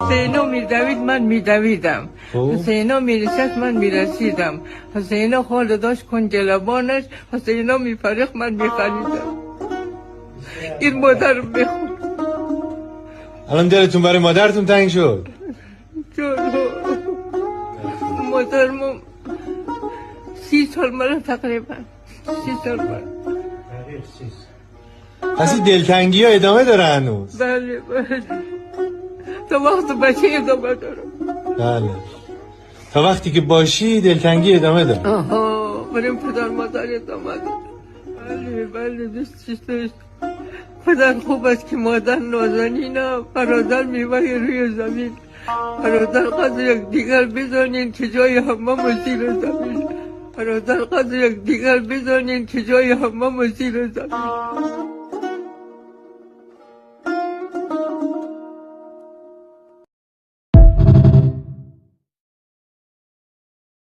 حسینا میدوید من میدویدم، حسینا میرسد من میرسیدم، حسینا خال داشت کنجلبانش، حسینا میفرخ من میخریدم. این مادر بخون. الان دلتون برای مادرتون تنگ شد؟ چون مادرم 30 سال مرا تقریبا 30 سال مرا. پس این دلتنگی ها ادامه داره هنوز؟ بله بله، تا وقت بچه ادامه داره. بله، تا وقتی که باشی دلتنگی ادامه داره. آها، بریم پدر مادر ادامه داره. بله بله، دوست پدر خوب است که مادر نازنینه، برادر میوه روی زمین، برادر قدر یک دیگر بدانین که جای همه مسیر زمین، برادر قدر یک دیگر بدانین که جای همه مسیر زمین.